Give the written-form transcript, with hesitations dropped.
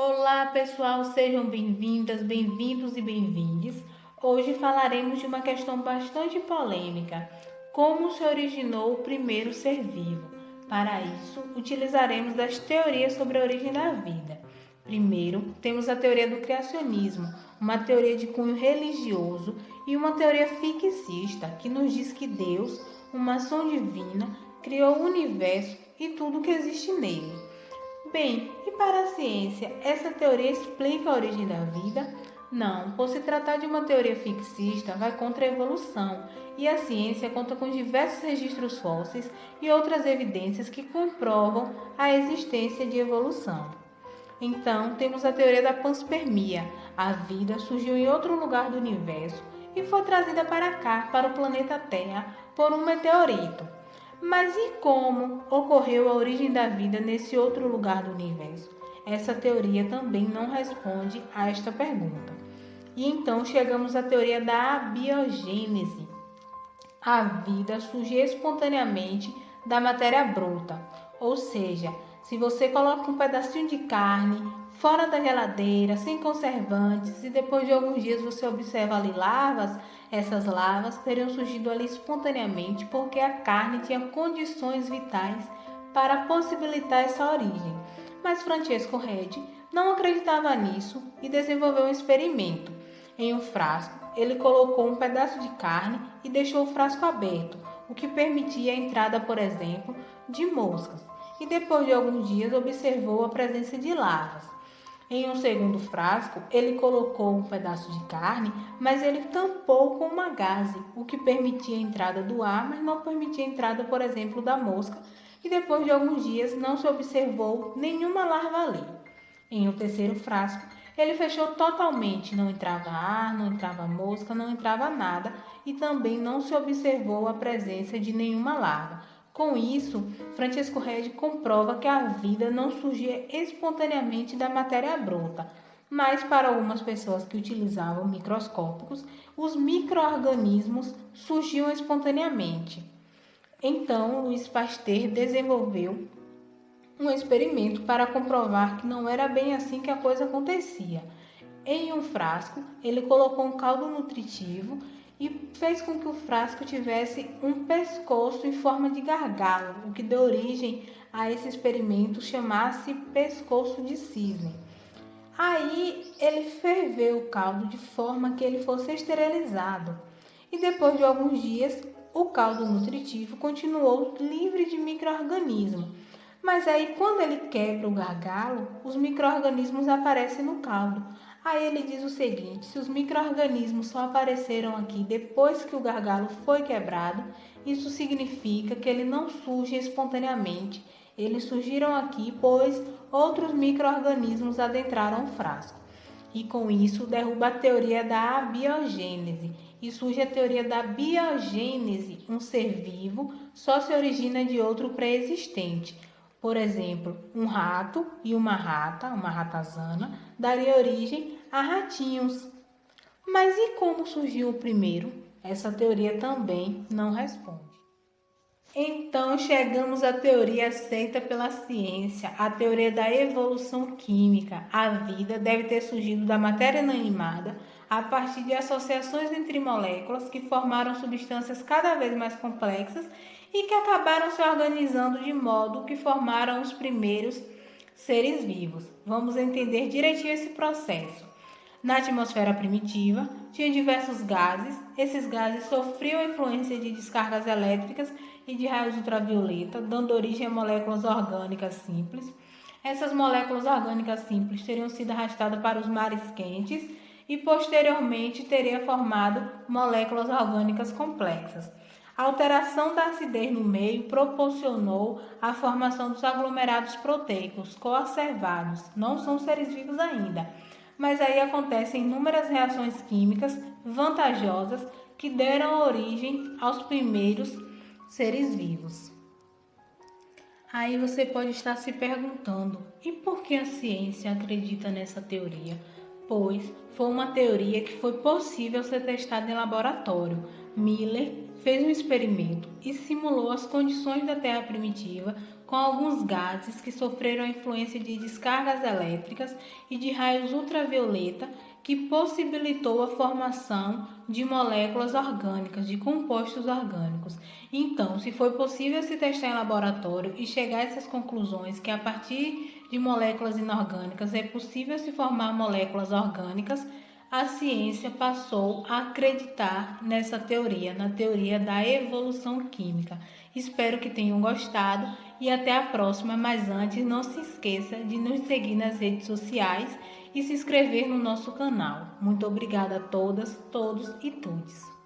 Olá pessoal, sejam bem-vindas, bem-vindos e bem-vindes. Hoje falaremos de uma questão bastante polêmica: como se originou o primeiro ser vivo. Para isso, utilizaremos das teorias sobre a origem da vida. Primeiro, temos a teoria do criacionismo, uma teoria de cunho religioso e uma teoria fixista que nos diz que Deus, uma ação divina, criou o universo e tudo que existe nele. Bem, e para a ciência, essa teoria explica a origem da vida? Não, por se tratar de uma teoria fixista, vai contra a evolução, e a ciência conta com diversos registros fósseis e outras evidências que comprovam a existência de evolução. Então, temos a teoria da panspermia. A vida surgiu em outro lugar do universo e foi trazida para cá, para o planeta Terra, por um meteorito. Mas e como ocorreu a origem da vida nesse outro lugar do universo? Essa teoria também não responde a esta pergunta. E então chegamos à teoria da abiogênese. A vida surge espontaneamente da matéria bruta, ou seja, se você coloca um pedacinho de carne fora da geladeira, sem conservantes, e depois de alguns dias você observa ali larvas, essas larvas teriam surgido ali espontaneamente porque a carne tinha condições vitais para possibilitar essa origem. Mas Francesco Redi não acreditava nisso e desenvolveu um experimento. Em um frasco, ele colocou um pedaço de carne e deixou o frasco aberto, o que permitia a entrada, por exemplo, de moscas. E depois de alguns dias observou a presença de larvas. Em um segundo frasco, ele colocou um pedaço de carne, mas ele tampou com uma gaze, o que permitia a entrada do ar, mas não permitia a entrada, por exemplo, da mosca. E depois de alguns dias não se observou nenhuma larva ali. Em um terceiro frasco, ele fechou totalmente, não entrava ar, não entrava mosca, não entrava nada e também não se observou a presença de nenhuma larva. Com isso, Francesco Redi comprova que a vida não surgia espontaneamente da matéria bruta, mas para algumas pessoas que utilizavam microscópicos, os micro-organismos surgiam espontaneamente. Então, Louis Pasteur desenvolveu um experimento para comprovar que não era bem assim que a coisa acontecia. Em um frasco, ele colocou um caldo nutritivo e fez com que o frasco tivesse um pescoço em forma de gargalo, o que deu origem a esse experimento chamasse pescoço de cisne. Aí ele ferveu o caldo de forma que ele fosse esterilizado. E depois de alguns dias, o caldo nutritivo continuou livre de micro-organismos. Mas aí, quando ele quebra o gargalo, os micro-organismos aparecem no caldo. Aí ele diz o seguinte: se os micro-organismos só apareceram aqui depois que o gargalo foi quebrado, isso significa que ele não surge espontaneamente. Eles surgiram aqui pois outros micro-organismos adentraram o frasco. E com isso derruba a teoria da abiogênese e surge a teoria da biogênese. Um ser vivo só se origina de outro pré-existente. Por exemplo, um rato e uma ratazana, daria origem a ratinhos. Mas e como surgiu o primeiro? Essa teoria também não responde. Então chegamos à teoria aceita pela ciência, a teoria da evolução química. A vida deve ter surgido da matéria inanimada a partir de associações entre moléculas que formaram substâncias cada vez mais complexas e que acabaram se organizando de modo que formaram os primeiros seres vivos. Vamos entender direitinho esse processo. Na atmosfera primitiva, tinha diversos gases. Esses gases sofriam a influência de descargas elétricas e de raios ultravioleta, dando origem a moléculas orgânicas simples. Essas moléculas orgânicas simples teriam sido arrastadas para os mares quentes e posteriormente teria formado moléculas orgânicas complexas. A alteração da acidez no meio proporcionou a formação dos aglomerados proteicos coacervados. Não são seres vivos ainda, mas aí acontecem inúmeras reações químicas vantajosas que deram origem aos primeiros seres vivos. Aí você pode estar se perguntando: e por que a ciência acredita nessa teoria? Pois foi uma teoria que foi possível ser testada em laboratório. Miller fez um experimento e simulou as condições da Terra primitiva com alguns gases que sofreram a influência de descargas elétricas e de raios ultravioleta, que possibilitou a formação de moléculas orgânicas, de compostos orgânicos. Então, se foi possível se testar em laboratório e chegar a essas conclusões que a partir de moléculas inorgânicas é possível se formar moléculas orgânicas, a ciência passou a acreditar nessa teoria, na teoria da evolução química. Espero que tenham gostado e até a próxima, mas antes não se esqueça de nos seguir nas redes sociais e se inscrever no nosso canal. Muito obrigada a todas, todos e todes.